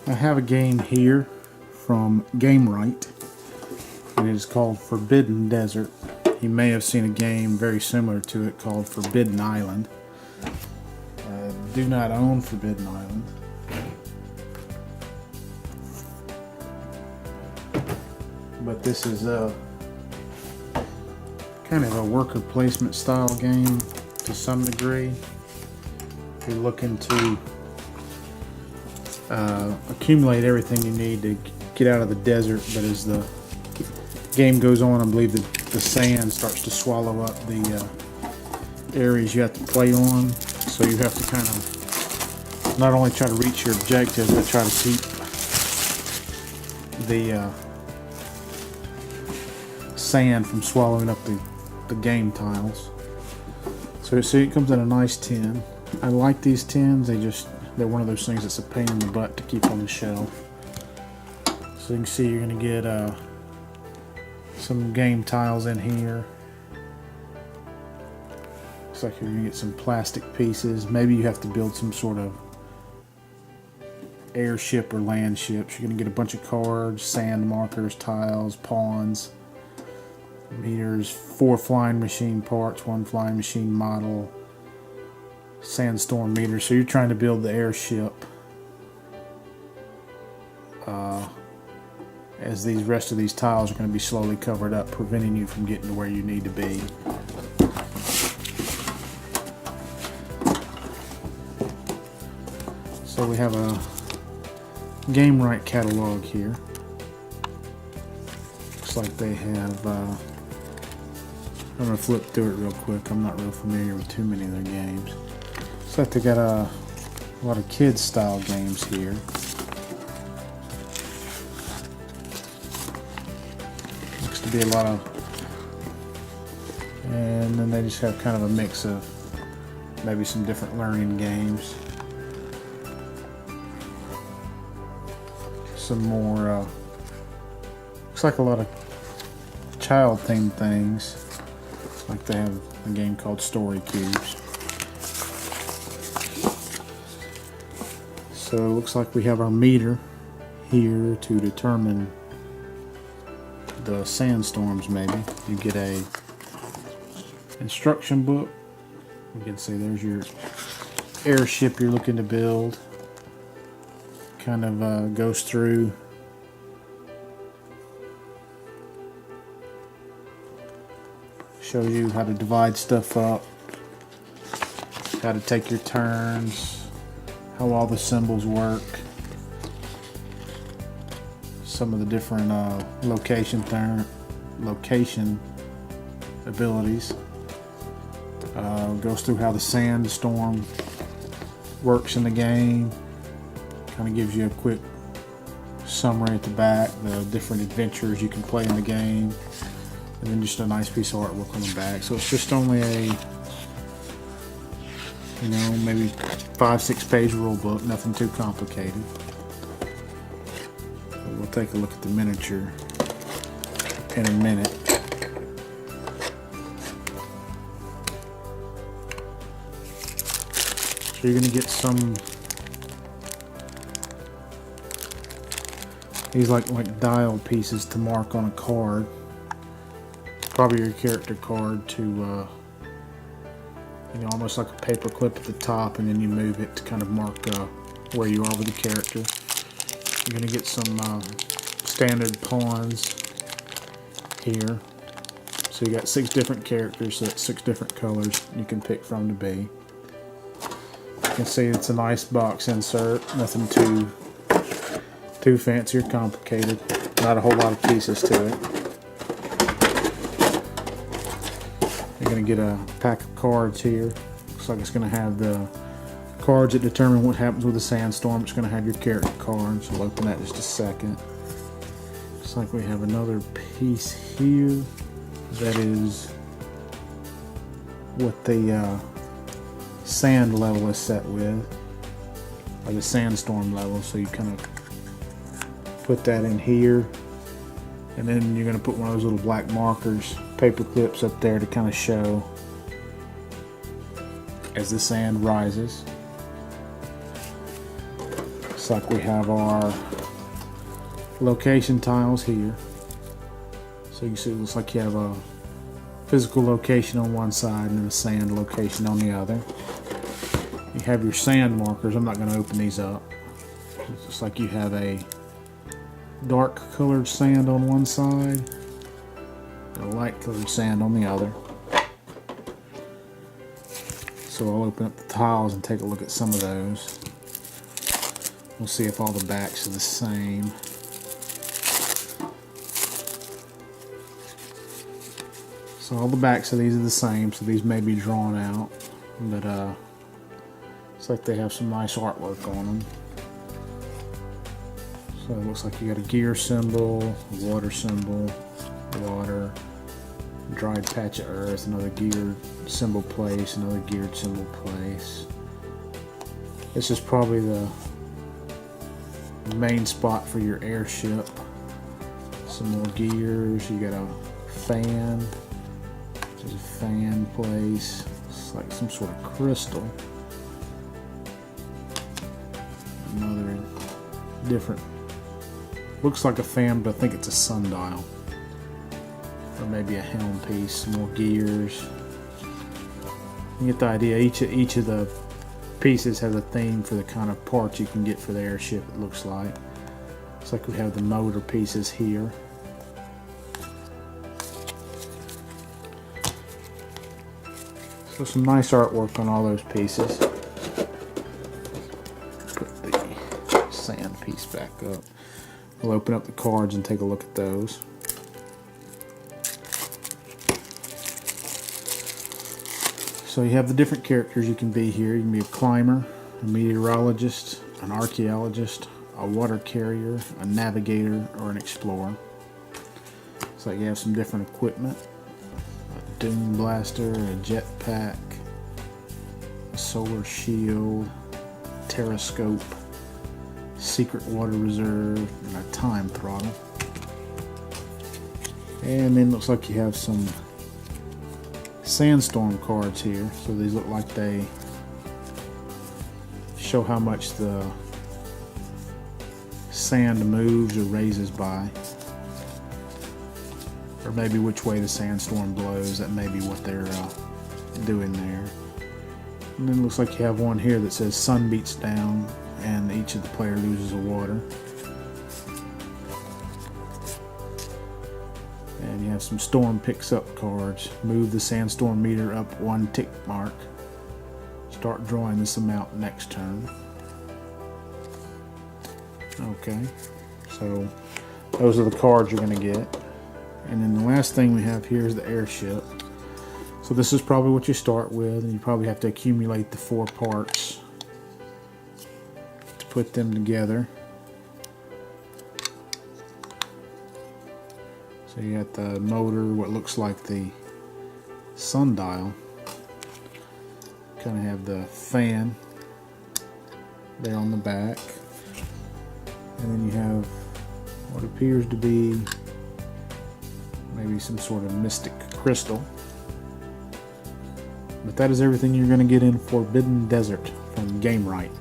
I have a game here from GameRight, and it is called Forbidden Desert. You may have seen a game very similar to it called Forbidden Island. I do not own Forbidden Island. But this is a kind of a worker placement style game to some degree. If you're looking to accumulate everything you need to get out of the desert, but as the game goes on, I believe that the sand starts to swallow up the areas you have to play on. So you have to kind of not only try to reach your objective, but try to keep the sand from swallowing up the game tiles. So see, it comes in a nice tin. I like these tins. They're one of those things that's a pain in the butt to keep on the shelf. So you can see you're going to get some game tiles in here. Looks like you're going to get some plastic pieces. Maybe you have to build some sort of airship or land ships. You're going to get a bunch of cards, sand markers, tiles, pawns, meters, 4 flying machine parts, 1 flying machine model, Sandstorm meter. So you're trying to build the airship as these rest of these tiles are going to be slowly covered up, preventing you from getting to where you need to be. So we have a GameRight catalog here. Looks like they have I'm going to flip through it real quick. I'm not real familiar with too many of their games. Looks like they got a lot of kids style games here. Looks to be a lot of, and then they just have kind of a mix of maybe some different learning games. Some more, looks like a lot of child themed things. Like they have a game called Story Cubes. So it looks like we have our meter here to determine the sandstorms. Maybe you get a instruction book. You can see there's your airship you're looking to build. Kind of goes through shows you how to divide stuff up, how to take your turns, how all the symbols work, some of the different location abilities. Goes through how the sandstorm works in the game. Kind of gives you a quick summary at the back, the different adventures you can play in the game, and then just a nice piece of artwork on the back. So it's just only a, maybe 5-6 page rule book, nothing too complicated. So we'll take a look at the miniature in a minute. So you're going to get some these like dial pieces to mark on a card. Probably your character card to almost like a paper clip at the top, and then you move it to kind of mark where you are with the character. You're going to get some standard pawns here. So you got 6 different characters, so that's 6 different colors you can pick from to be. You can see it's a nice box insert, nothing too fancy or complicated. Not a whole lot of pieces to it. You're going to get a pack of cards here. Looks like it's going to have the cards that determine what happens with the sandstorm. It's going to have your character cards. We'll open that in just a second. Looks like we have another piece here. That is what the sand level is set with, or the sandstorm level. So you kind of put that in here, and then you're going to put one of those little black markers, paper clips up there to kind of show as the sand rises. Looks like we have our location tiles here. So you can see it looks like you have a physical location on one side and a sand location on the other. You have your sand markers. I'm not going to open these up. It looks like you have a dark colored sand on one side and a light colored sand on the other. So I'll open up the tiles and take a look at some of those. We'll see if all the backs are the same. So all the backs of these are the same, so these may be drawn out, but looks like they have some nice artwork on them. So it looks like you got a gear symbol, a water symbol, water, dried patch of earth, another geared symbol place, another geared symbol place. This is probably the main spot for your airship. Some more gears. You got a fan. There's a fan place. It's like some sort of crystal. Another different. Looks like a fan, but I think it's a sundial. Or maybe a helm piece. Some more gears. You get the idea. Each of the pieces has a theme for the kind of parts you can get for the airship, it looks like. Looks like we have the motor pieces here. So some nice artwork on all those pieces. Put the sand piece back up. We'll open up the cards and take a look at those. So you have the different characters you can be here. You can be a climber, a meteorologist, an archaeologist, a water carrier, a navigator, or an explorer. So you have some different equipment. A dune blaster, a jetpack, a solar shield, terrascope, secret water reserve, and a time throttle. And then looks like you have some Sandstorm cards here. So these look like they show how much the sand moves or raises by, or maybe which way the sandstorm blows. That may be what they're doing there. And then it looks like you have one here that says sun beats down and each of the player loses a water. And you have some storm picks up cards. Move the sandstorm meter up 1 tick mark. Start drawing this amount next turn. Okay, so those are the cards you're going to get. And then the last thing we have here is the airship. So this is probably what you start with, and you probably have to accumulate the 4 parts to put them together. So you got the motor, what looks like the sundial. Kind of have the fan there on the back. And then you have what appears to be maybe some sort of mystic crystal. But that is everything you're going to get in Forbidden Desert from Gamewright.